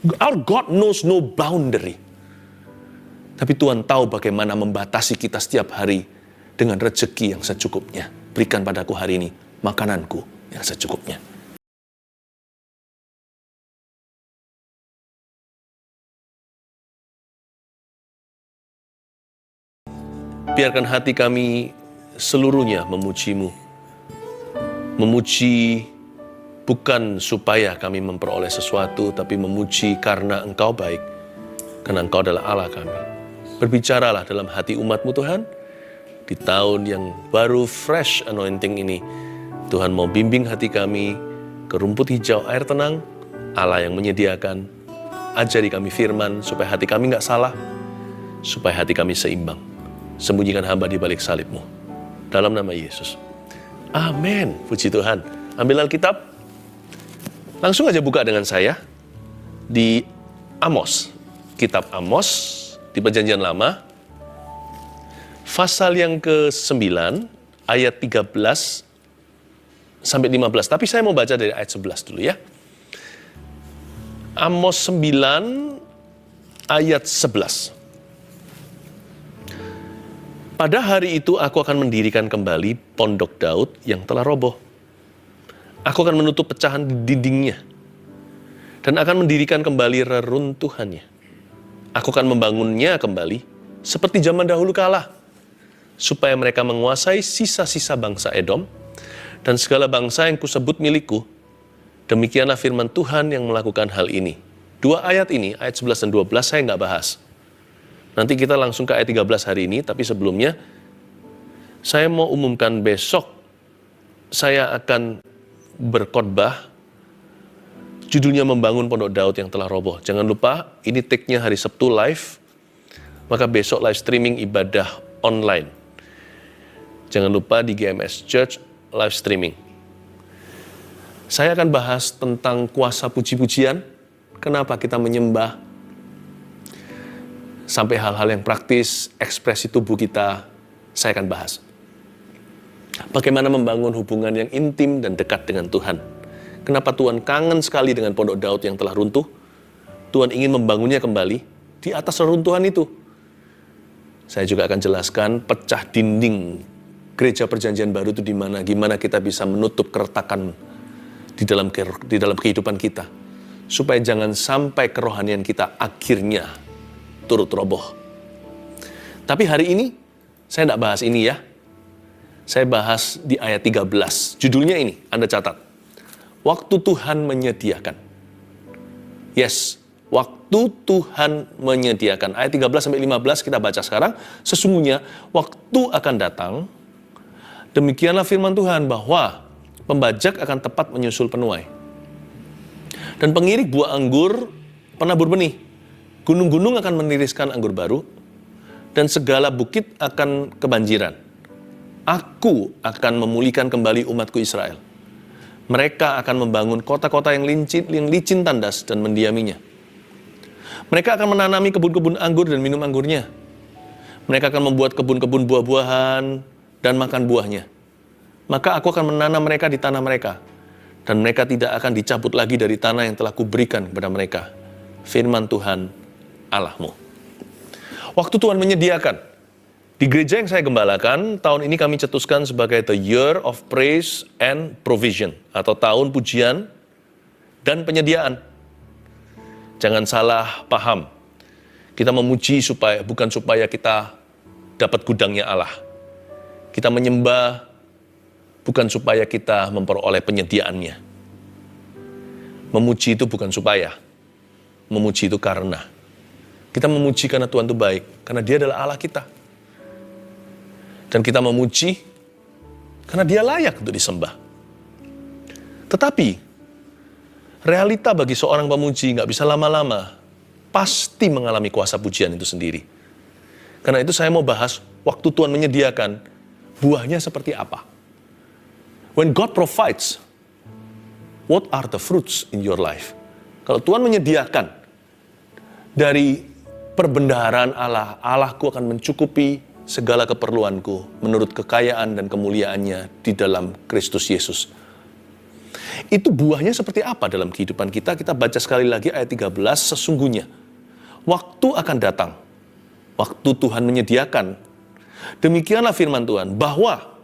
Our God knows no boundary. Tapi Tuhan tahu bagaimana membatasi kita setiap hari dengan rezeki yang secukupnya. Berikan padaku hari ini makananku yang secukupnya. Biarkan hati kami seluruhnya memuji-Mu. Memuji bukan supaya kami memperoleh sesuatu, tapi memuji karena Engkau baik. Karena Engkau adalah Allah kami. Berbicaralah dalam hati umat-Mu Tuhan. Di tahun yang baru fresh anointing ini, Tuhan mau bimbing hati kami ke rumput hijau air tenang, Allah yang menyediakan. Ajari kami firman supaya hati kami nggak salah, supaya hati kami seimbang. Sembunyikan hamba di balik salib-Mu. Dalam nama Yesus. Amin. Puji Tuhan. Ambil Alkitab. Langsung aja buka dengan saya di Amos. Kitab Amos di Perjanjian Lama. Pasal yang ke-9 ayat 13 sampai 15. Tapi saya mau baca dari ayat 11 dulu ya. Amos 9 ayat 11. Pada hari itu aku akan mendirikan kembali pondok Daud yang telah roboh. Aku akan menutup pecahan di dindingnya dan akan mendirikan kembali reruntuhannya. Aku akan membangunnya kembali seperti zaman dahulu kala, supaya mereka menguasai sisa-sisa bangsa Edom dan segala bangsa yang kusebut milikku. Demikianlah firman Tuhan yang melakukan hal ini. Dua ayat ini, ayat 11 dan 12 saya nggak bahas. Nanti kita langsung ke ayat 13 hari ini, tapi sebelumnya saya mau umumkan besok saya akan berkhotbah judulnya Membangun Pondok Daud yang telah roboh. Jangan lupa, ini take-nya hari Sabtu live, maka besok live streaming ibadah online. Jangan lupa di GMS Church live streaming. Saya akan bahas tentang kuasa puji-pujian, kenapa kita menyembah, sampai hal-hal yang praktis, ekspresi tubuh kita, saya akan bahas. Bagaimana membangun hubungan yang intim dan dekat dengan Tuhan. Kenapa Tuhan kangen sekali dengan Pondok Daud yang telah runtuh? Tuhan ingin membangunnya kembali di atas reruntuhan itu. Saya juga akan jelaskan pecah dinding gereja perjanjian baru itu di mana, gimana kita bisa menutup keretakan di dalam kehidupan kita. Supaya jangan sampai kerohanian kita akhirnya turut roboh. Tapi hari ini, saya tidak bahas ini ya. Saya bahas di ayat 13. Judulnya ini, Anda catat. Waktu Tuhan menyediakan. Yes, waktu Tuhan menyediakan. Ayat 13 sampai 15 kita baca sekarang. Sesungguhnya waktu akan datang, demikianlah firman Tuhan bahwa pembajak akan tepat menyusul penuai. Dan pengirik buah anggur penabur benih. Gunung-gunung akan meniriskan anggur baru, dan segala bukit akan kebanjiran. Aku akan memulihkan kembali umatku Israel. Mereka akan membangun kota-kota yang licin tandas dan mendiaminya. Mereka akan menanami kebun-kebun anggur dan minum anggurnya. Mereka akan membuat kebun-kebun buah-buahan dan makan buahnya. Maka aku akan menanam mereka di tanah mereka, dan mereka tidak akan dicabut lagi dari tanah yang telah kuberikan kepada mereka. Firman Tuhan Allahmu. Waktu Tuhan menyediakan. Di gereja yang saya gembalakan, tahun ini kami cetuskan sebagai The Year of Praise and Provision, atau tahun pujian dan penyediaan. Jangan salah paham. Kita memuji bukan supaya kita dapat gudangnya Allah. Kita menyembah bukan supaya kita memperoleh penyediaannya. Memuji itu bukan supaya. Memuji itu karena. Kita memuji karena Tuhan itu baik, karena Dia adalah Allah kita. Dan kita memuji karena Dia layak untuk disembah. Tetapi, realita bagi seorang pemuji nggak bisa lama-lama, pasti mengalami kuasa pujian itu sendiri. Karena itu saya mau bahas, waktu Tuhan menyediakan, buahnya seperti apa. When God provides, what are the fruits in your life? Kalau Tuhan menyediakan, dari perbendaharaan Allah, Allahku akan mencukupi segala keperluanku menurut kekayaan dan kemuliaannya di dalam Kristus Yesus. Itu buahnya seperti apa dalam kehidupan kita? Kita baca sekali lagi ayat 13, sesungguhnya waktu akan datang, waktu Tuhan menyediakan. Demikianlah firman Tuhan, bahwa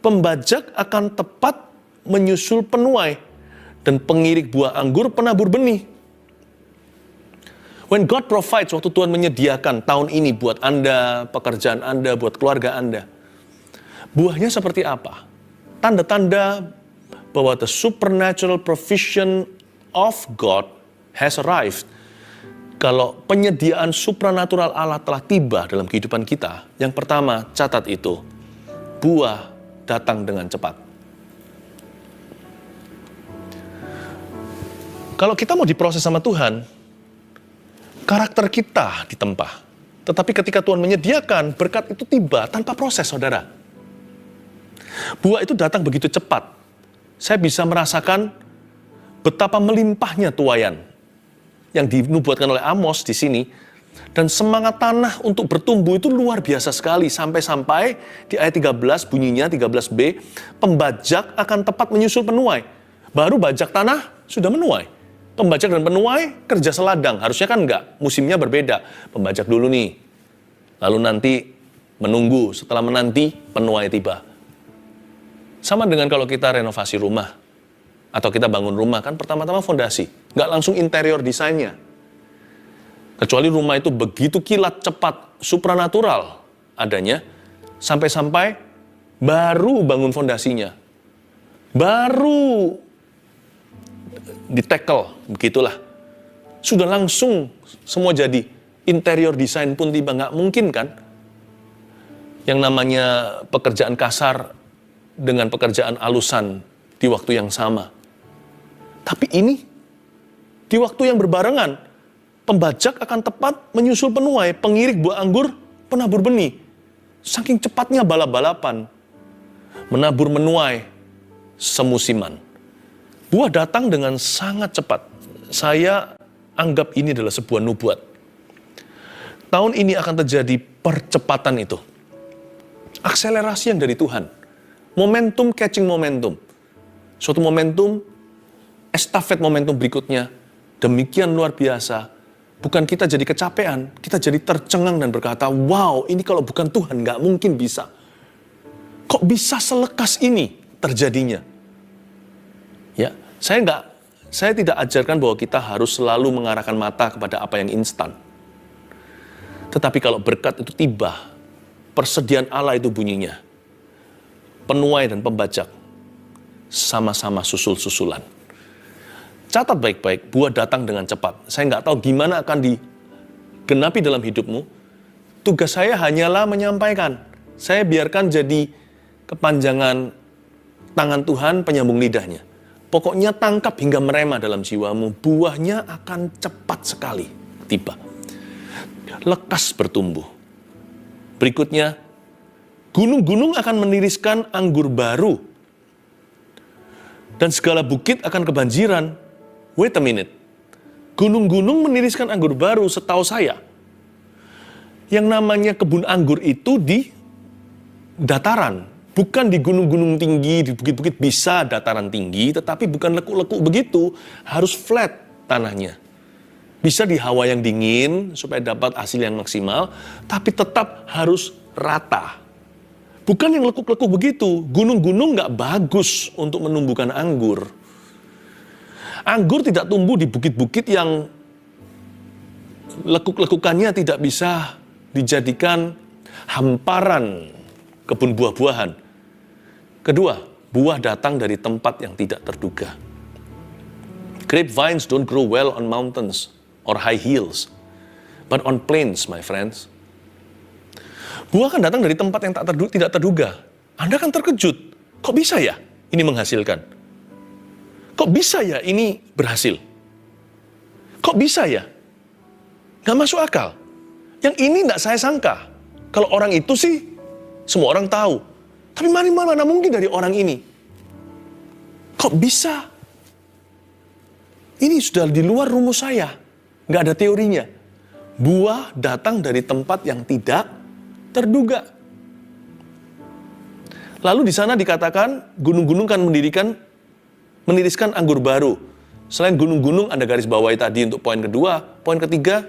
pembajak akan tepat menyusul penuai, dan pengirik buah anggur penabur benih. When God provides, waktu Tuhan menyediakan tahun ini buat Anda, pekerjaan Anda, buat keluarga Anda, buahnya seperti apa? Tanda-tanda bahwa the supernatural provision of God has arrived. Kalau penyediaan supranatural Allah telah tiba dalam kehidupan kita, yang pertama, catat itu, buah datang dengan cepat. Kalau kita mau diproses sama Tuhan, karakter kita ditempa. Tetapi ketika Tuhan menyediakan, berkat itu tiba tanpa proses, saudara. Buah itu datang begitu cepat. Saya bisa merasakan betapa melimpahnya tuaian yang dinubuatkan oleh Amos di sini. Dan semangat tanah untuk bertumbuh itu luar biasa sekali. Sampai-sampai di ayat 13 bunyinya, 13b, pembajak akan tepat menyusul penuai. Baru bajak tanah sudah menuai. Pembajak dan penuai kerja seladang. Harusnya kan enggak, musimnya berbeda. Pembajak dulu nih, lalu nanti menunggu, setelah menanti penuai tiba. Sama dengan kalau kita renovasi rumah, atau kita bangun rumah, kan pertama-tama fondasi, nggak langsung interior desainnya. Kecuali rumah itu begitu kilat, cepat, supranatural adanya, sampai-sampai baru bangun fondasinya. Baru di-tackle, begitulah. Sudah langsung semua jadi. Interior desain pun tiba, nggak mungkin kan? Yang namanya pekerjaan kasar dengan pekerjaan alusan di waktu yang sama. Tapi ini, di waktu yang berbarengan, pembajak akan tepat menyusul penuai, pengirik buah anggur, penabur benih. Saking cepatnya balap-balapan, menabur menuai, semusiman. Buah datang dengan sangat cepat. Saya anggap ini adalah sebuah nubuat. Tahun ini akan terjadi percepatan itu. Akselerasi yang dari Tuhan. Momentum catching momentum. Suatu momentum, estafet momentum berikutnya, demikian luar biasa. Bukan kita jadi kecapean, kita jadi tercengang dan berkata, wow, ini kalau bukan Tuhan nggak mungkin bisa. Kok bisa selekas ini terjadinya? Ya, saya tidak ajarkan bahwa kita harus selalu mengarahkan mata kepada apa yang instan. Tetapi kalau berkat itu tiba, persediaan Allah itu bunyinya. Penuai dan pembajak sama-sama susul-susulan. Catat baik-baik, buah datang dengan cepat. Saya nggak tahu gimana akan digenapi dalam hidupmu. Tugas saya hanyalah menyampaikan. Saya biarkan jadi kepanjangan tangan Tuhan, penyambung lidahnya. Pokoknya tangkap hingga merema dalam jiwamu. Buahnya akan cepat sekali tiba. Lekas bertumbuh. Berikutnya, gunung-gunung akan meniriskan anggur baru. Dan segala bukit akan kebanjiran. Wait a minute. Gunung-gunung meniriskan anggur baru, setahu saya. Yang namanya kebun anggur itu di dataran. Bukan di gunung-gunung tinggi, di bukit-bukit bisa dataran tinggi, tetapi bukan lekuk-lekuk begitu. Harus flat tanahnya. Bisa di hawa yang dingin, supaya dapat hasil yang maksimal, tapi tetap harus rata. Bukan yang lekuk-lekuk begitu. Gunung-gunung nggak bagus untuk menumbuhkan anggur. Anggur tidak tumbuh di bukit-bukit yang lekuk-lekukannya tidak bisa dijadikan hamparan kebun buah-buahan. Kedua, buah datang dari tempat yang tidak terduga. Grapevines don't grow well on mountains or high hills, but on plains, my friends. Buah kan datang dari tempat yang tidak terduga. Anda kan terkejut. Kok bisa ya ini menghasilkan? Kok bisa ya ini berhasil? Kok bisa ya? Nggak masuk akal. Yang ini nggak saya sangka. Kalau orang itu sih, semua orang tahu. Tapi mana mungkin dari orang ini? Kok bisa? Ini sudah di luar rumus saya. Nggak ada teorinya. Buah datang dari tempat yang tidak terduga. Lalu di sana dikatakan gunung-gunung kan mendirikan meniriskan anggur baru. Selain gunung-gunung, Anda garis bawahi tadi untuk poin kedua. Poin ketiga,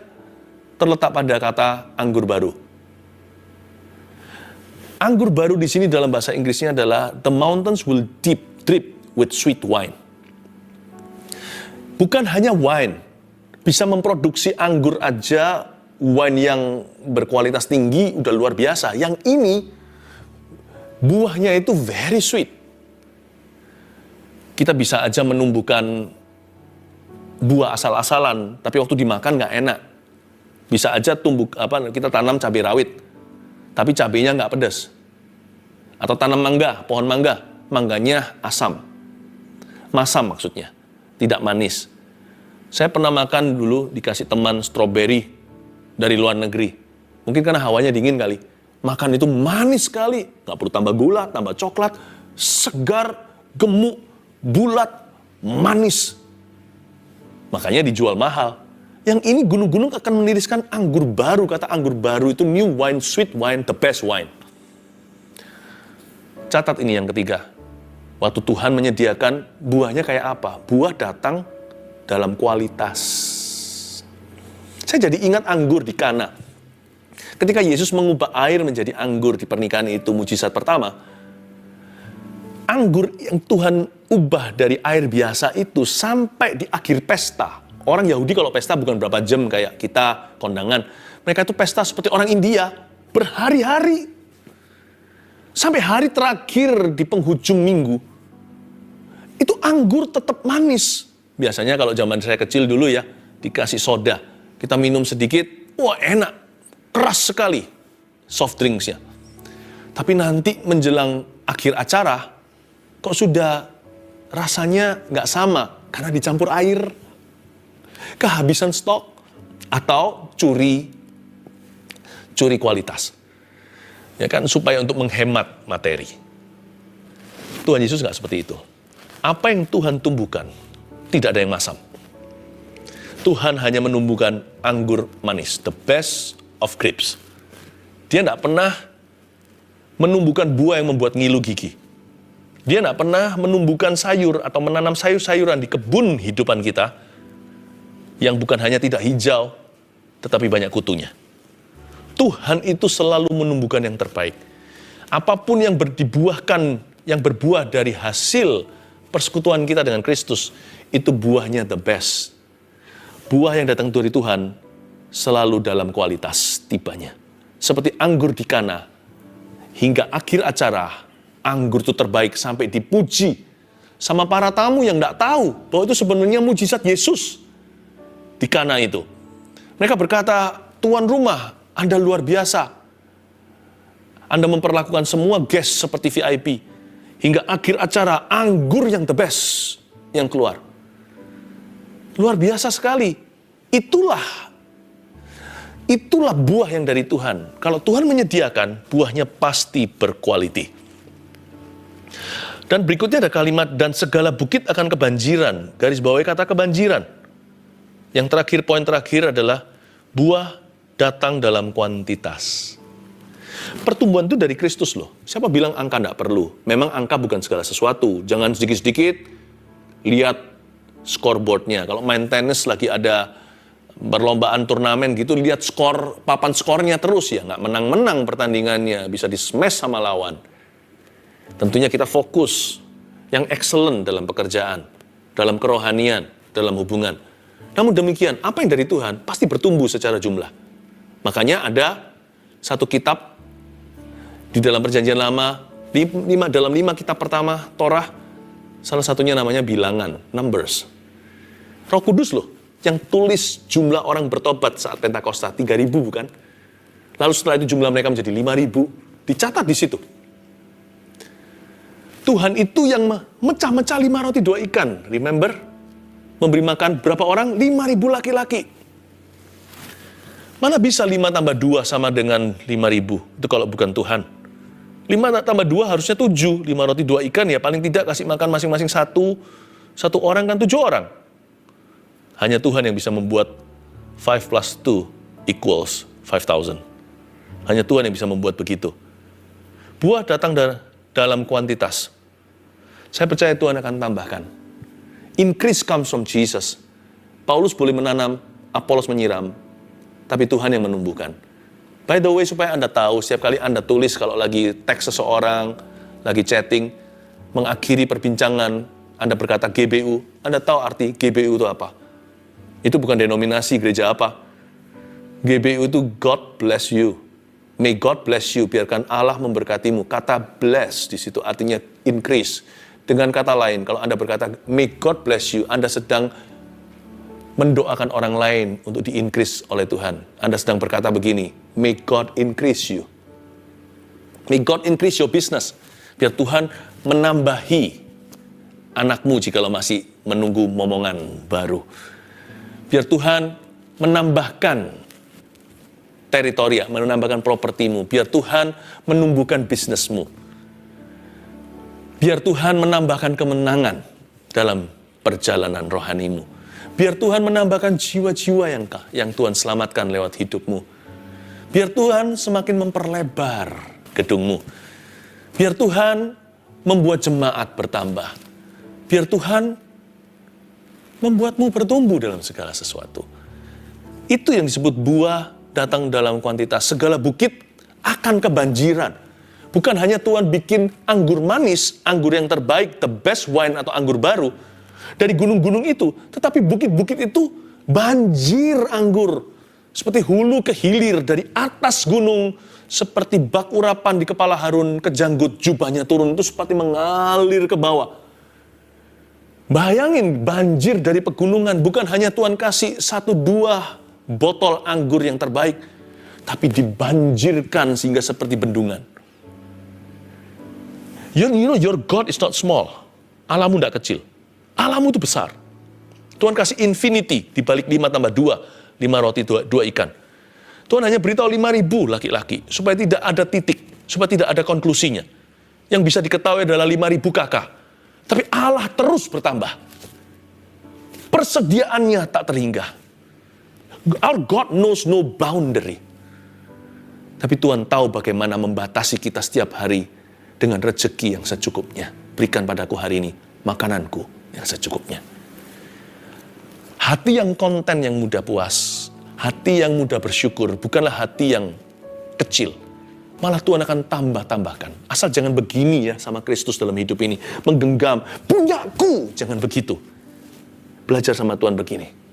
terletak pada kata anggur baru. Anggur baru di sini dalam bahasa Inggrisnya adalah the mountains will drip with sweet wine. Bukan hanya wine, bisa memproduksi anggur aja, wine yang berkualitas tinggi udah luar biasa. Yang ini buahnya itu very sweet. Kita bisa aja menumbuhkan buah asal-asalan, tapi waktu dimakan nggak enak. Bisa aja kita tanam cabai rawit, tapi cabainya nggak pedas. Atau tanam mangga, pohon mangga, mangganya asam. Masam maksudnya, tidak manis. Saya pernah makan dulu, dikasih teman stroberi dari luar negeri. Mungkin karena hawanya dingin kali. Makan itu manis sekali, nggak perlu tambah gula, tambah coklat, segar, gemuk, bulat, manis. Makanya dijual mahal. Yang ini gunung-gunung akan meniriskan anggur baru. Kata anggur baru itu new wine, sweet wine, the best wine. Catat ini yang ketiga. Waktu Tuhan menyediakan buahnya kayak apa? Buah datang dalam kualitas. Saya jadi ingat anggur di Kana. Ketika Yesus mengubah air menjadi anggur di pernikahan itu, mujizat pertama. Anggur yang Tuhan ubah dari air biasa itu sampai di akhir pesta. Orang Yahudi kalau pesta bukan berapa jam kayak kita kondangan. Mereka itu pesta seperti orang India, berhari-hari. Sampai hari terakhir di penghujung minggu, itu anggur tetap manis. Biasanya kalau zaman saya kecil dulu ya, dikasih soda. Kita minum sedikit, wah enak, keras sekali soft drinksnya. Tapi nanti menjelang akhir acara, kok sudah rasanya nggak sama, karena dicampur air. Kehabisan stok, atau curi kualitas. Ya kan, supaya untuk menghemat materi. Tuhan Yesus nggak seperti itu. Apa yang Tuhan tumbuhkan, tidak ada yang masam. Tuhan hanya menumbuhkan anggur manis, the best of grapes. Dia tidak pernah menumbuhkan buah yang membuat ngilu gigi. Dia tidak pernah menumbuhkan sayur atau menanam sayur-sayuran di kebun hidupan kita yang bukan hanya tidak hijau, tetapi banyak kutunya. Tuhan itu selalu menumbuhkan yang terbaik. Apapun yang dibuahkan, yang berbuah dari hasil persekutuan kita dengan Kristus, itu buahnya the best. Buah yang datang dari Tuhan selalu dalam kualitas tibanya. Seperti anggur di Kana, hingga akhir acara, anggur itu terbaik sampai dipuji sama para tamu yang tidak tahu bahwa itu sebenarnya mujizat Yesus di Kana itu. Mereka berkata, tuan rumah, Anda luar biasa. Anda memperlakukan semua guest seperti VIP. Hingga akhir acara, anggur yang the best yang keluar. Luar biasa sekali. Itulah buah yang dari Tuhan. Kalau Tuhan menyediakan, buahnya pasti berkualiti. Dan berikutnya ada kalimat, dan segala bukit akan kebanjiran. Garis bawahi kata kebanjiran. Yang terakhir, poin terakhir adalah buah datang dalam kuantitas. Pertumbuhan itu dari Kristus loh. Siapa bilang angka tidak perlu? Memang angka bukan segala sesuatu. Jangan sedikit-sedikit lihat scoreboardnya. Kalau main tenis lagi ada perlombaan turnamen gitu, lihat papan skornya terus ya. Nggak menang-menang pertandingannya, bisa di-smash sama lawan. Tentunya kita fokus yang excellent dalam pekerjaan, dalam kerohanian, dalam hubungan. Namun demikian, apa yang dari Tuhan pasti bertumbuh secara jumlah. Makanya ada satu kitab di dalam Perjanjian Lama, dalam 5 kitab pertama Torah, salah satunya namanya Bilangan, Numbers. Roh Kudus loh, yang tulis jumlah orang bertobat saat Pentakosta, 3.000 bukan? Lalu setelah itu jumlah mereka menjadi 5.000, dicatat di situ. Tuhan itu yang mecah-mecah 5 roti 2 ikan, remember? Memberi makan berapa orang? 5.000 laki-laki. Mana bisa 5 tambah 2 sama dengan 5.000? Itu kalau bukan Tuhan. 5 tambah 2 harusnya 7. 5 roti 2 ikan ya paling tidak kasih makan masing-masing satu orang kan 7 orang. Hanya Tuhan yang bisa membuat 5 plus 2 equals 5,000. Hanya Tuhan yang bisa membuat begitu. Buah datang dalam kuantitas. Saya percaya Tuhan akan tambahkan. Increase comes from Jesus. Paulus boleh menanam, Apolos menyiram, tapi Tuhan yang menumbuhkan. By the way, supaya Anda tahu, setiap kali Anda tulis kalau lagi teks seseorang, lagi chatting, mengakhiri perbincangan, Anda berkata GBU, Anda tahu arti GBU itu apa? Itu bukan denominasi gereja apa. GBU itu God bless you. May God bless you. Biarkan Allah memberkatimu. Kata bless di situ artinya increase. Dengan kata lain, kalau Anda berkata may God bless you, Anda sedang mendoakan orang lain untuk di-increase oleh Tuhan. Anda sedang berkata begini, may God increase you. May God increase your business. Biar Tuhan menambahi anakmu jikalau masih menunggu momongan baru. Biar Tuhan menambahkan teritori, menambahkan propertimu. Biar Tuhan menumbuhkan bisnismu. Biar Tuhan menambahkan kemenangan dalam perjalanan rohanimu. Biar Tuhan menambahkan jiwa-jiwa yang Tuhan selamatkan lewat hidupmu. Biar Tuhan semakin memperlebar gedungmu. Biar Tuhan membuat jemaat bertambah. Biar Tuhan membuatmu bertumbuh dalam segala sesuatu. Itu yang disebut buah datang dalam kuantitas. Segala bukit akan kebanjiran. Bukan hanya Tuhan bikin anggur manis, anggur yang terbaik, the best wine atau anggur baru, dari gunung-gunung itu, tetapi bukit-bukit itu banjir anggur. Seperti hulu ke hilir dari atas gunung, seperti bak urapan di kepala Harun, kejanggut jubahnya turun, itu seperti mengalir ke bawah. Bayangin banjir dari pegunungan, bukan hanya Tuhan kasih 1-2 botol anggur yang terbaik, tapi dibanjirkan sehingga seperti bendungan. You know your God is not small. Allahmu tidak kecil. Allahmu itu besar. Tuhan kasih infinity di balik 5 tambah 2, 5 roti 2 ikan. Tuhan hanya beritahu 5.000 laki-laki supaya tidak ada titik, supaya tidak ada konklusinya. Yang bisa diketahui adalah 5.000 kakak. Tapi Allah terus bertambah. Persediaannya tak terhingga. Our God knows no boundary. Tapi Tuhan tahu bagaimana membatasi kita setiap hari dengan rezeki yang secukupnya. Berikan padaku hari ini makananku yang secukupnya. Hati yang konten, yang mudah puas, hati yang mudah bersyukur, bukanlah hati yang kecil. Malah Tuhan akan tambah-tambahkan. Asal jangan begini ya sama Kristus dalam hidup ini. Menggenggam, punyaku, jangan begitu. Belajar sama Tuhan begini.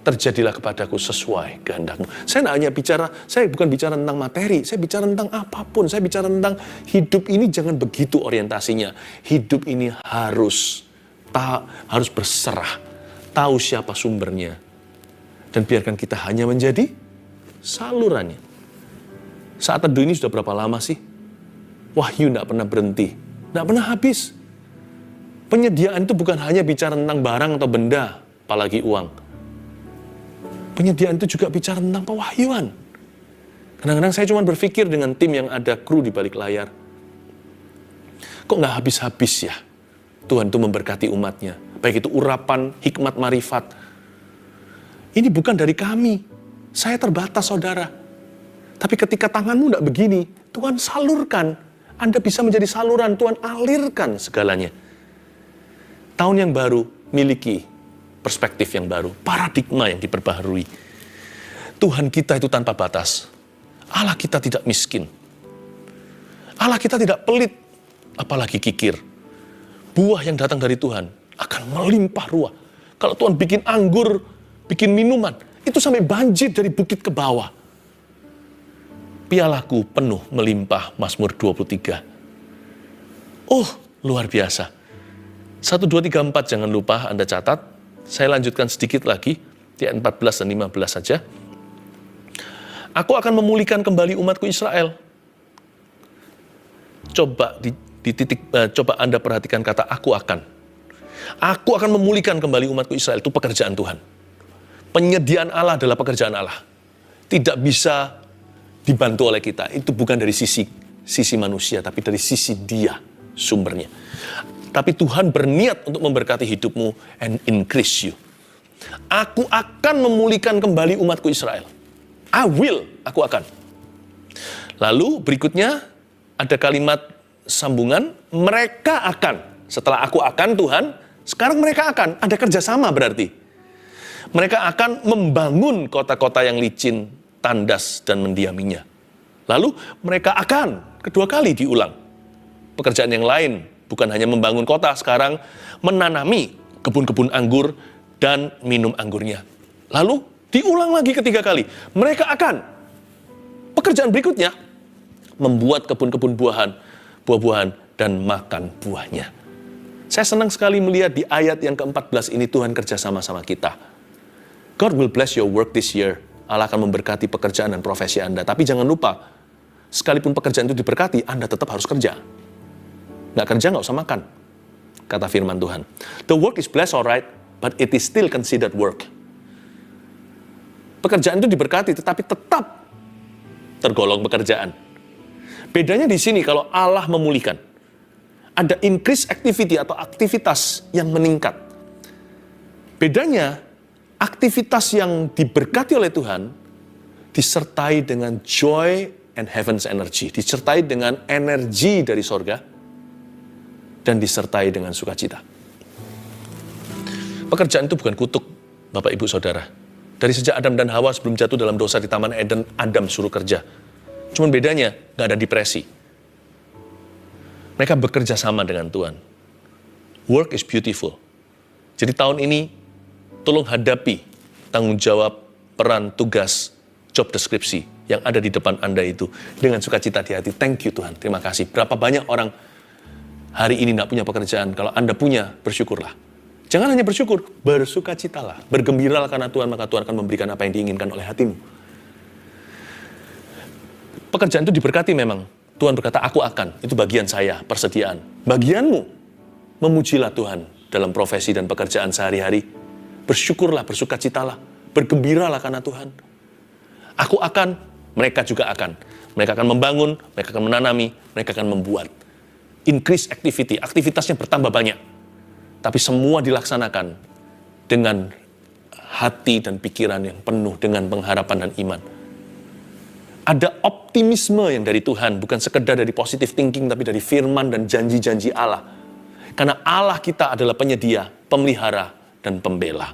Terjadilah kepadaku sesuai kehendakmu. Saya tidak hanya bicara, saya bukan bicara tentang materi, saya bicara tentang apapun. Saya bicara tentang hidup ini jangan begitu orientasinya. Hidup ini harus berserah. Tahu siapa sumbernya. Dan biarkan kita hanya menjadi salurannya. Saat teduh ini sudah berapa lama sih? Wahyu tidak pernah berhenti. Tidak pernah habis. Penyediaan itu bukan hanya bicara tentang barang atau benda, apalagi uang. Penyediaan itu juga bicara tentang pewahyuan. Kadang-kadang saya cuma berpikir dengan tim yang ada kru di balik layar. Kok nggak habis-habis ya Tuhan itu memberkati umatnya. Baik itu urapan, hikmat, marifat. Ini bukan dari kami. Saya terbatas, saudara. Tapi ketika tanganmu tidak begini, Tuhan salurkan. Anda bisa menjadi saluran, Tuhan alirkan segalanya. Tahun yang baru, miliki perspektif yang baru, paradigma yang diperbaharui. Tuhan kita itu tanpa batas. Allah kita tidak miskin. Allah kita tidak pelit, apalagi kikir. Buah yang datang dari Tuhan akan melimpah ruah. Kalau Tuhan bikin anggur, bikin minuman, itu sampai banjir dari bukit ke bawah. Pialaku penuh melimpah, Mazmur 23. Oh, luar biasa. 1, 2, 3, 4 jangan lupa Anda catat. Saya lanjutkan sedikit lagi, di ayat 14 dan 15 saja. Aku akan memulihkan kembali umatku Israel. Coba coba Anda perhatikan kata aku akan. Aku akan memulihkan kembali umatku Israel. Itu pekerjaan Tuhan. Penyediaan Allah adalah pekerjaan Allah. Tidak bisa dibantu oleh kita. Itu bukan dari sisi manusia, tapi dari sisi Dia sumbernya. Tapi Tuhan berniat untuk memberkati hidupmu and increase you. Aku akan memulihkan kembali umatku Israel. I will, aku akan. Lalu berikutnya ada kalimat sambungan, mereka akan. Setelah aku akan Tuhan, Sekarang mereka akan ada kerjasama berarti. Mereka akan membangun kota-kota yang licin, tandas, dan mendiaminya. Lalu mereka akan kedua kali diulang. Pekerjaan yang lain bukan hanya membangun kota, sekarang menanami kebun-kebun anggur dan minum anggurnya. Lalu diulang lagi ketiga kali. Mereka akan, pekerjaan berikutnya, membuat kebun-kebun buah-buahan, dan makan buahnya. Saya senang sekali melihat di ayat yang ke-14 ini Tuhan kerja sama-sama kita. God will bless your work this year. Allah akan memberkati pekerjaan dan profesi Anda. Tapi jangan lupa, sekalipun pekerjaan itu diberkati, Anda tetap harus kerja. Nggak kerja, nggak usah makan. Kata firman Tuhan. The work is blessed, alright, but it is still considered work. Pekerjaan itu diberkati, tetapi tetap tergolong pekerjaan. Bedanya di sini kalau Allah memulihkan. Ada increase activity atau aktivitas yang meningkat. Bedanya, aktivitas yang diberkati oleh Tuhan disertai dengan joy and heaven's energy. Disertai dengan energi dari sorga dan disertai dengan sukacita. Pekerjaan itu bukan kutuk, Bapak Ibu Saudara. Dari sejak Adam dan Hawa sebelum jatuh dalam dosa di Taman Eden, Adam suruh kerja. Cuman bedanya, nggak ada depresi. Mereka bekerja sama dengan Tuhan. Work is beautiful. Jadi tahun ini, tolong hadapi tanggung jawab, peran, tugas, job deskripsi yang ada di depan Anda itu dengan sukacita di hati. Thank you Tuhan, terima kasih. Berapa banyak orang hari ini nggak punya pekerjaan. Kalau Anda punya, bersyukurlah. Jangan hanya bersyukur, bersukacitalah. Bergembiralah karena Tuhan, maka Tuhan akan memberikan apa yang diinginkan oleh hatimu. Pekerjaan itu diberkati memang. Tuhan berkata, aku akan. Itu bagian saya, persediaan. Bagianmu, memujilah Tuhan dalam profesi dan pekerjaan sehari-hari. Bersyukurlah, bersukacitalah. Bergembiralah karena Tuhan. Aku akan, mereka juga akan. Mereka akan membangun, mereka akan menanami, mereka akan membuat. Increase activity, aktivitasnya bertambah banyak. Tapi semua dilaksanakan dengan hati dan pikiran yang penuh dengan pengharapan dan iman. Ada optimisme yang dari Tuhan, bukan sekedar dari positive thinking, tapi dari firman dan janji-janji Allah. Karena Allah kita adalah penyedia, pemelihara, dan pembela.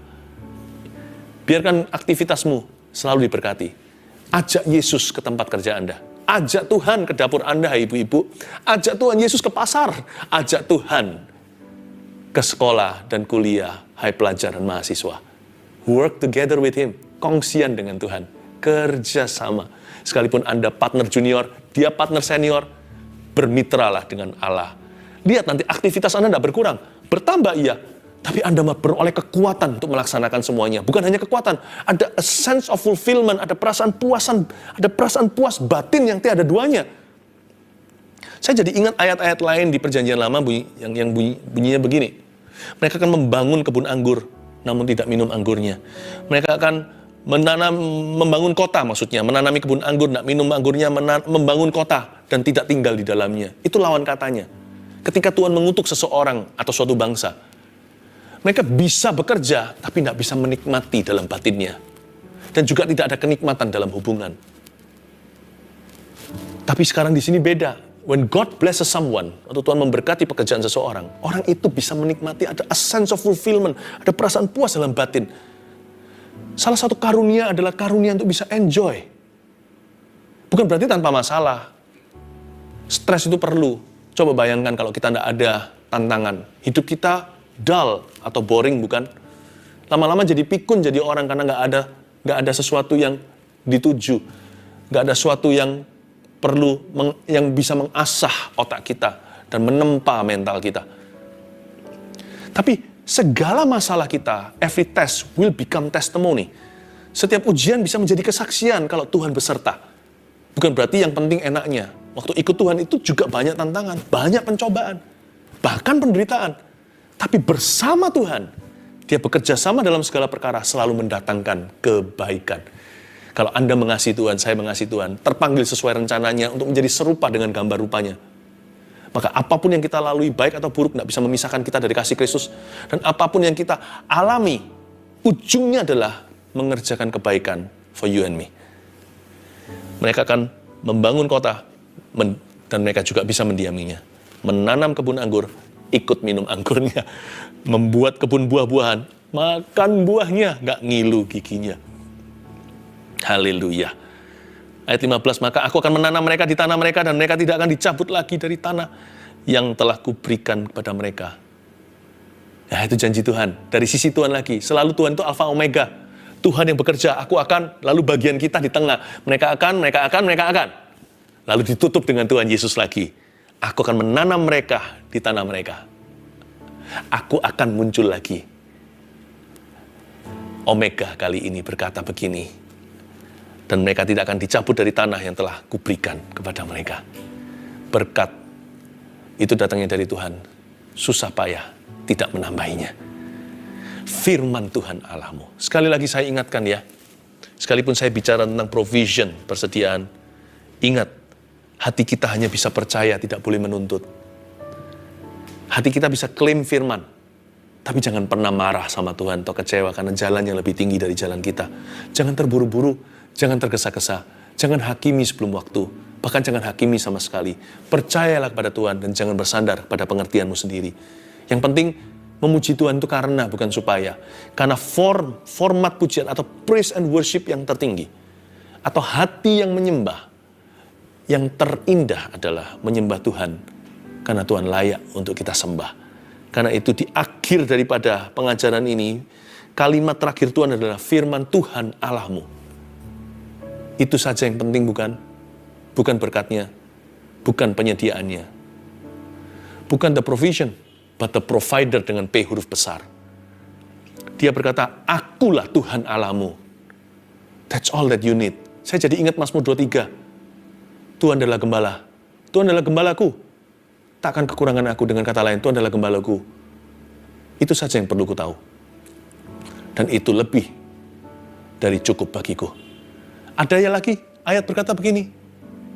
Biarkan aktivitasmu selalu diberkati. Ajak Yesus ke tempat kerja Anda. Ajak Tuhan ke dapur Anda, ibu-ibu. Ajak Tuhan Yesus ke pasar. Ajak Tuhan ke sekolah dan kuliah, hai pelajar dan mahasiswa. Work together with Him. Kongsian dengan Tuhan. Kerjasama. Sekalipun Anda partner junior, dia partner senior, bermitralah dengan Allah. Lihat nanti aktivitas Anda tidak berkurang. Bertambah iya, tapi Anda beroleh kekuatan untuk melaksanakan semuanya. Bukan hanya kekuatan, ada a sense of fulfillment, ada perasaan puas batin yang tiada duanya. Saya jadi ingat ayat-ayat lain di Perjanjian Lama yang bunyinya begini. Mereka akan membangun kebun anggur, namun tidak minum anggurnya. Mereka akan membangun kota maksudnya, menanami kebun anggur, tidak minum anggurnya, membangun kota dan tidak tinggal di dalamnya. Itu lawan katanya. Ketika Tuhan mengutuk seseorang atau suatu bangsa, mereka bisa bekerja, tapi tidak bisa menikmati dalam batinnya. Dan juga tidak ada kenikmatan dalam hubungan. Tapi sekarang di sini beda. When God blesses someone, atau Tuhan memberkati pekerjaan seseorang, orang itu bisa menikmati, ada a sense of fulfillment, ada perasaan puas dalam batin. Salah satu karunia adalah karunia untuk bisa enjoy. Bukan berarti tanpa masalah. Stres itu perlu. Coba bayangkan kalau kita tidak ada tantangan. Hidup kita dull atau boring, bukan? Lama-lama jadi pikun, jadi orang karena nggak ada sesuatu yang dituju. Nggak ada sesuatu yang perlu, yang bisa mengasah otak kita dan menempa mental kita. Tapi segala masalah kita, every test will become testimony. Setiap ujian bisa menjadi kesaksian kalau Tuhan beserta. Bukan berarti yang penting enaknya. Waktu ikut Tuhan itu juga banyak tantangan, banyak pencobaan, bahkan penderitaan. Tapi bersama Tuhan, Dia bekerja sama dalam segala perkara, selalu mendatangkan kebaikan. Kalau Anda mengasihi Tuhan, saya mengasihi Tuhan, terpanggil sesuai rencananya untuk menjadi serupa dengan gambar rupanya. Maka apapun yang kita lalui, baik atau buruk, tidak bisa memisahkan kita dari kasih Kristus. Dan apapun yang kita alami, ujungnya adalah mengerjakan kebaikan for you and me. Mereka akan membangun kota, dan mereka juga bisa mendiaminya. Menanam kebun anggur, ikut minum anggurnya. Membuat kebun buah-buahan, makan buahnya, nggak ngilu giginya. Haleluya. Ayat 15, maka aku akan menanam mereka di tanah mereka, dan mereka tidak akan dicabut lagi dari tanah yang telah kuberikan kepada mereka. Nah, itu janji Tuhan. Dari sisi Tuhan lagi, selalu Tuhan itu Alfa Omega. Tuhan yang bekerja, aku akan, lalu bagian kita di tengah. Mereka akan. Lalu ditutup dengan Tuhan Yesus lagi. Aku akan menanam mereka di tanah mereka. Aku akan muncul lagi. Omega kali ini berkata begini, dan mereka tidak akan dicabut dari tanah yang telah kuberikan kepada mereka. Berkat itu datangnya dari Tuhan, susah payah tidak menambahinya. Firman Tuhan Allahmu. Sekali lagi saya ingatkan ya, sekalipun saya bicara tentang provision, persediaan, ingat, hati kita hanya bisa percaya, tidak boleh menuntut. Hati kita bisa klaim firman, tapi jangan pernah marah sama Tuhan atau kecewa karena jalan yang lebih tinggi dari jalan kita. Jangan terburu-buru, jangan tergesa-gesa, jangan hakimi sebelum waktu, bahkan jangan hakimi sama sekali. Percayalah kepada Tuhan dan jangan bersandar pada pengertianmu sendiri. Yang penting, memuji Tuhan itu karena, bukan supaya. Karena format pujian atau praise and worship yang tertinggi, atau hati yang menyembah, yang terindah adalah menyembah Tuhan, karena Tuhan layak untuk kita sembah. Karena itu di akhir daripada pengajaran ini, kalimat terakhir Tuhan adalah firman Tuhan Allahmu. Itu saja yang penting, bukan? Bukan berkatnya, bukan penyediaannya. Bukan the provision, but the provider dengan P huruf besar. Dia berkata, akulah Tuhan Allahmu. That's all that you need. Saya jadi ingat Mazmur 23. Tuhan adalah gembala. Tuhan adalah gembalaku. Takkan kekurangan aku. Dengan kata lain, Tuhan adalah gembalaku. Itu saja yang perlu ku tahu. Dan itu lebih dari cukup bagiku. Ada ya lagi, ayat berkata begini,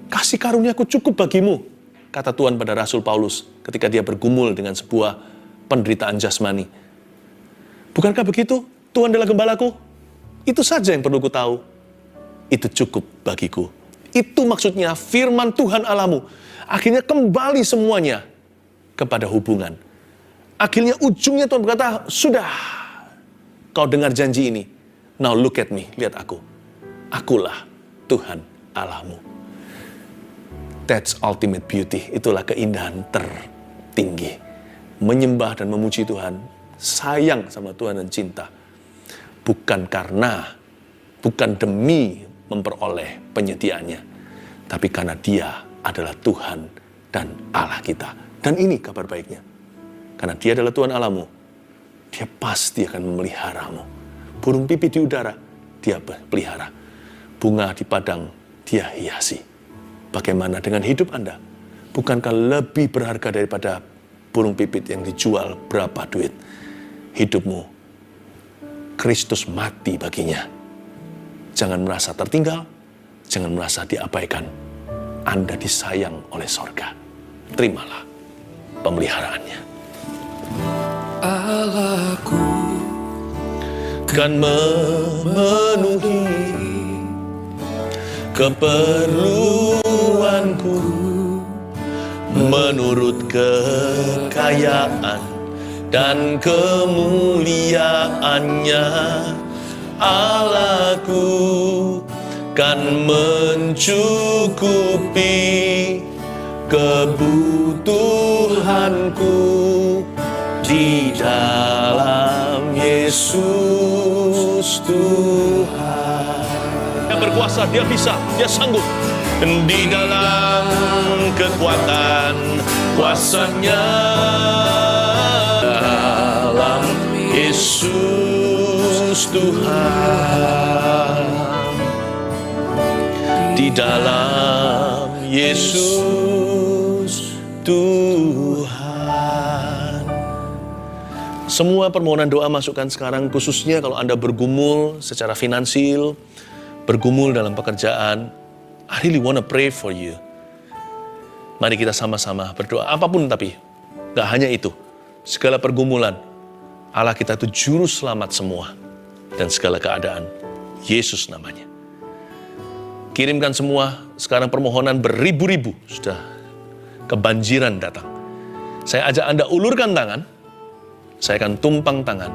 kasih karuniaku cukup bagimu, kata Tuhan pada Rasul Paulus ketika dia bergumul dengan sebuah penderitaan jasmani. Bukankah begitu? Tuhan adalah gembalaku. Itu saja yang perlu ku tahu. Itu cukup bagiku. Itu maksudnya firman Tuhan Allahmu. Akhirnya kembali semuanya kepada hubungan. Akhirnya ujungnya Tuhan berkata, sudah, kau dengar janji ini. Now look at me, lihat aku. Akulah Tuhan Allahmu. That's ultimate beauty. Itulah keindahan tertinggi. Menyembah dan memuji Tuhan, sayang sama Tuhan dan cinta. Bukan demi memperoleh penyediaannya, tapi karena Dia adalah Tuhan dan Allah kita. Dan ini kabar baiknya. Karena Dia adalah Tuhan Allahmu, Dia pasti akan memeliharamu. Burung pipit di udara, Dia pelihara. Bunga di padang, Dia hiasi. Bagaimana dengan hidup Anda? Bukankah lebih berharga daripada burung pipit yang dijual berapa duit? Hidupmu, Kristus mati baginya. Jangan merasa tertinggal, jangan merasa diabaikan. Anda disayang oleh sorga. Terimalah pemeliharaannya. Allahku kan memenuhi keperluanku menurut kekayaan dan kemuliaannya. Allahku kan mencukupi kebutuhanku di dalam Yesus Tuhan. Yang berkuasa, Dia bisa, Dia sanggup. Di dalam kekuatan kuasa-Nya, dalam Yesus Tuhan. Di dalam Yesus Tuhan. Semua permohonan doa masukkan sekarang, khususnya kalau Anda bergumul secara finansial, bergumul dalam pekerjaan. I really want to pray for you. Mari kita sama-sama berdoa, apapun tapi, gak hanya itu. Segala pergumulan, Allah kita itu juru selamat semua. Dan segala keadaan, Yesus namanya. Kirimkan semua, sekarang permohonan beribu-ribu sudah kebanjiran datang. Saya ajak Anda ulurkan tangan, saya akan tumpang tangan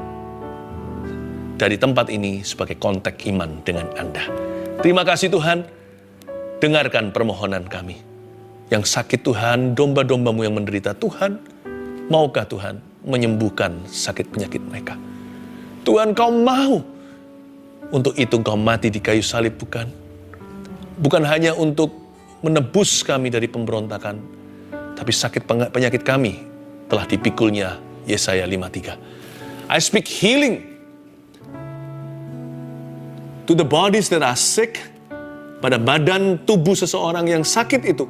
dari tempat ini sebagai kontak iman dengan Anda. Terima kasih Tuhan, dengarkan permohonan kami. Yang sakit Tuhan, domba-dombamu yang menderita Tuhan, maukah Tuhan menyembuhkan sakit penyakit mereka? Tuhan, Kau mau. Untuk itu Kau mati di kayu salib, bukan? Bukan hanya untuk menebus kami dari pemberontakan, tapi sakit penyakit kami telah dipikulnya, Yesaya 53. I speak healing to the bodies that are sick, pada badan tubuh seseorang yang sakit itu.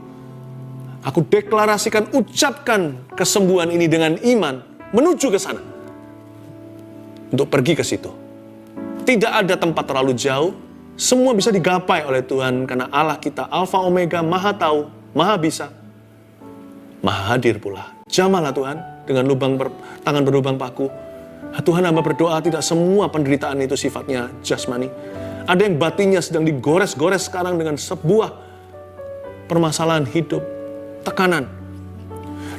Aku deklarasikan, ucapkan kesembuhan ini dengan iman, menuju ke sana. Untuk pergi ke situ. Tidak ada tempat terlalu jauh, semua bisa digapai oleh Tuhan, karena Allah kita, Alfa Omega, Maha Tahu, Maha Bisa, Maha Hadir pula. Jamahlah Tuhan, dengan tangan berlubang paku. Tuhan, hamba berdoa tidak semua penderitaan itu sifatnya jasmani. Ada yang batinnya sedang digores-gores sekarang dengan sebuah permasalahan hidup, tekanan,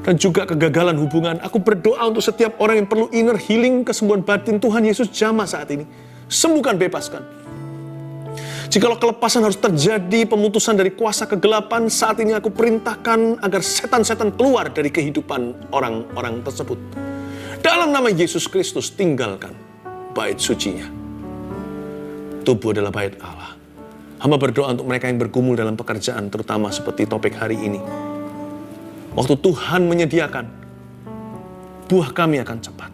dan juga kegagalan hubungan. Aku berdoa untuk setiap orang yang perlu inner healing, kesembuhan batin. Tuhan Yesus jamah saat ini. Sembuhkan, bebaskan. Jikalau kelepasan harus terjadi, pemutusan dari kuasa kegelapan, saat ini aku perintahkan agar setan-setan keluar dari kehidupan orang-orang tersebut. Dalam nama Yesus Kristus, tinggalkan bait sucinya. Tubuh adalah bait Allah. Hamba berdoa untuk mereka yang bergumul dalam pekerjaan, terutama seperti topik hari ini. Waktu Tuhan menyediakan, buah kami akan cepat,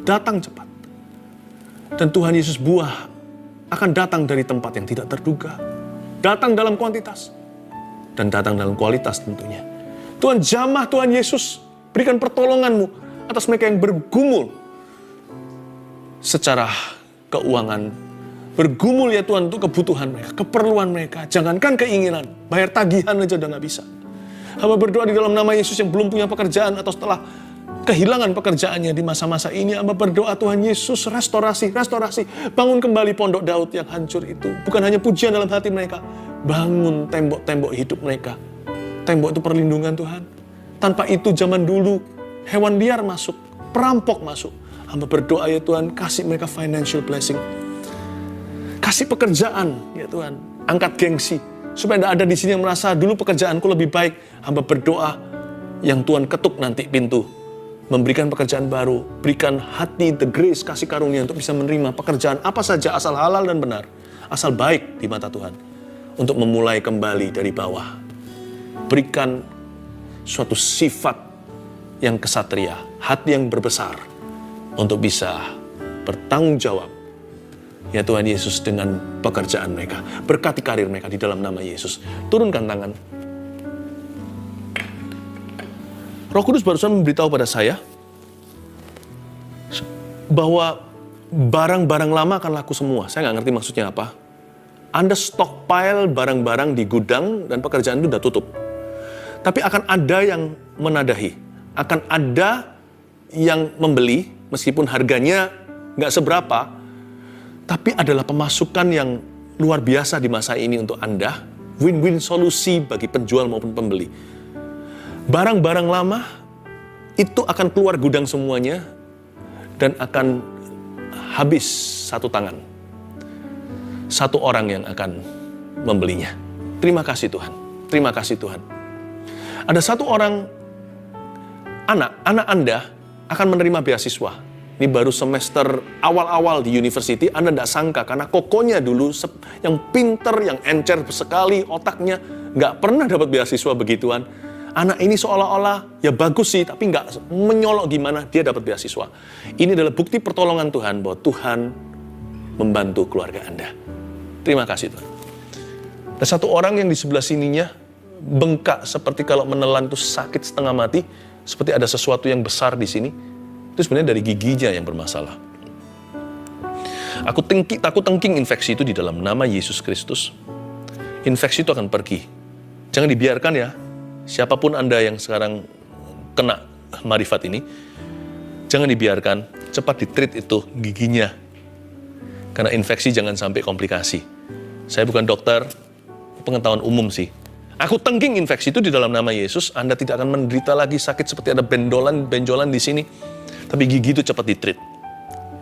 datang cepat. Dan Tuhan Yesus, buah akan datang dari tempat yang tidak terduga. Datang dalam kuantitas. Dan datang dalam kualitas tentunya. Tuhan, jamah Tuhan Yesus. Berikan pertolongan-Mu atas mereka yang bergumul secara keuangan. Bergumul ya Tuhan untuk kebutuhan mereka, keperluan mereka. Jangankan keinginan, bayar tagihan aja udah gak bisa. Hamba berdoa di dalam nama Yesus yang belum punya pekerjaan atau setelah kehilangan pekerjaannya di masa-masa ini. Hamba berdoa Tuhan Yesus, restorasi. Bangun kembali pondok Daud yang hancur itu. Bukan hanya pujian dalam hati mereka. Bangun tembok-tembok hidup mereka. Tembok itu perlindungan Tuhan. Tanpa itu zaman dulu hewan liar masuk, perampok masuk. Hamba berdoa ya Tuhan, kasih mereka financial blessing. Kasih pekerjaan ya Tuhan. Angkat gengsi. Supaya tidak ada di sini yang merasa dulu pekerjaanku lebih baik. Hamba berdoa yang Tuhan ketuk nanti pintu. Memberikan pekerjaan baru, berikan hati, the grace, kasih karunia untuk bisa menerima pekerjaan apa saja asal halal dan benar, asal baik di mata Tuhan, untuk memulai kembali dari bawah. Berikan suatu sifat yang kesatria, hati yang berbesar, untuk bisa bertanggung jawab, ya Tuhan Yesus, dengan pekerjaan mereka. Berkati karir mereka di dalam nama Yesus. Turunkan tangan. Roh Kudus barusan memberitahu pada saya bahwa barang-barang lama akan laku semua. Saya nggak ngerti maksudnya apa. Anda stockpile barang-barang di gudang dan pekerjaan itu udah tutup. Tapi akan ada yang menadahi. Akan ada yang membeli, meskipun harganya nggak seberapa, tapi adalah pemasukan yang luar biasa di masa ini untuk Anda. Win-win solusi bagi penjual maupun pembeli. Barang-barang lama itu akan keluar gudang semuanya dan akan habis satu tangan. Satu orang yang akan membelinya. Terima kasih Tuhan. Terima kasih Tuhan. Ada satu orang anak Anda akan menerima beasiswa. Ini baru semester awal-awal di university. Anda tidak sangka karena kokonya dulu yang pinter, yang encer sekali otaknya, nggak pernah dapat beasiswa begituan. Anak ini seolah-olah, ya bagus sih, tapi nggak menyolok gimana, dia dapat beasiswa. Ini adalah bukti pertolongan Tuhan, bahwa Tuhan membantu keluarga Anda. Terima kasih Tuhan. Ada satu orang yang di sebelah sininya, bengkak seperti kalau menelan itu sakit setengah mati, seperti ada sesuatu yang besar di sini. Itu sebenarnya dari giginya yang bermasalah. Aku tengking infeksi itu di dalam nama Yesus Kristus. Infeksi itu akan pergi. Jangan dibiarkan ya. Siapapun Anda yang sekarang kena marifat ini, jangan dibiarkan, cepat ditreat itu giginya. Karena infeksi jangan sampai komplikasi. Saya bukan dokter, pengetahuan umum sih. Aku tengking infeksi itu di dalam nama Yesus. Anda tidak akan menderita lagi sakit seperti ada benjolan di sini. Tapi gigi itu cepat ditreat.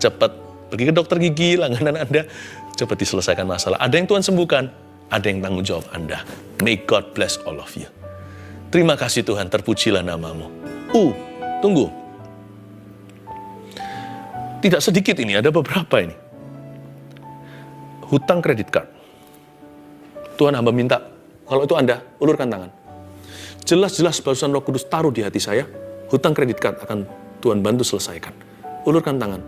Cepat pergi ke dokter gigi, langganan Anda. Cepat diselesaikan masalah. Ada yang Tuhan sembuhkan, ada yang tanggung jawab Anda. May God bless all of you. Terima kasih Tuhan, terpujilah namamu. Tunggu. Tidak sedikit ini, ada beberapa ini. Hutang kredit card. Tuhan hamba minta, kalau itu Anda, ulurkan tangan. Jelas-jelas barusan Roh Kudus taruh di hati saya, hutang kredit card akan Tuhan bantu selesaikan. Ulurkan tangan.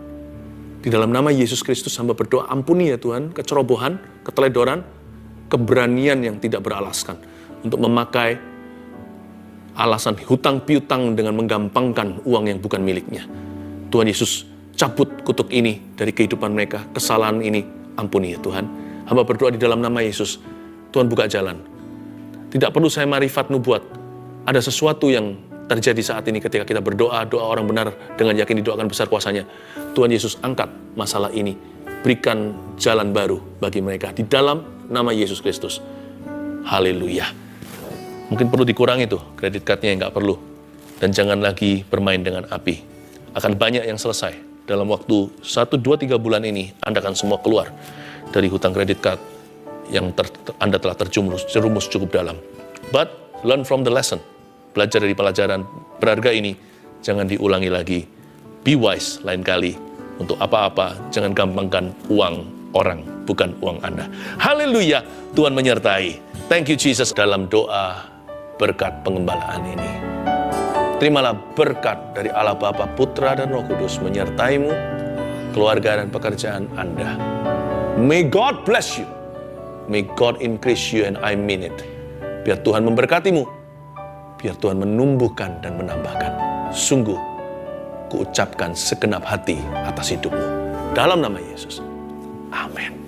Di dalam nama Yesus Kristus hamba berdoa, ampuni ya Tuhan, kecerobohan, keteledoran, keberanian yang tidak beralaskan. Untuk memakai alasan hutang piutang dengan menggampangkan uang yang bukan miliknya. Tuhan Yesus, cabut kutuk ini dari kehidupan mereka, kesalahan ini, ampuni ya Tuhan. Hamba berdoa di dalam nama Yesus, Tuhan buka jalan. Tidak perlu saya marifat nubuat. Ada sesuatu yang terjadi saat ini ketika kita berdoa, doa orang benar dengan yakin didoakan besar kuasanya. Tuhan Yesus angkat masalah ini. Berikan jalan baru bagi mereka di dalam nama Yesus Kristus. Haleluya. Mungkin perlu dikurangi tuh kredit cardnya yang nggak perlu. Dan jangan lagi bermain dengan api. Akan banyak yang selesai. Dalam waktu 1, 2, 3 bulan ini, Anda akan semua keluar dari hutang kredit card yang Anda telah terjerumus cukup dalam. But, learn from the lesson. Belajar dari pelajaran berharga ini, jangan diulangi lagi. Be wise lain kali. Untuk apa-apa, jangan gampangkan uang orang, bukan uang Anda. Haleluya, Tuhan menyertai. Thank you Jesus dalam doa berkat pengembalaan ini. Terimalah berkat dari Allah Bapa, Putra, dan Roh Kudus menyertaimu, keluarga dan pekerjaan Anda. May God bless you. May God increase you and I mean it. Biar Tuhan memberkatimu. Biar Tuhan menumbuhkan dan menambahkan. Sungguh, kuucapkan segenap hati atas hidupmu. Dalam nama Yesus. Amin.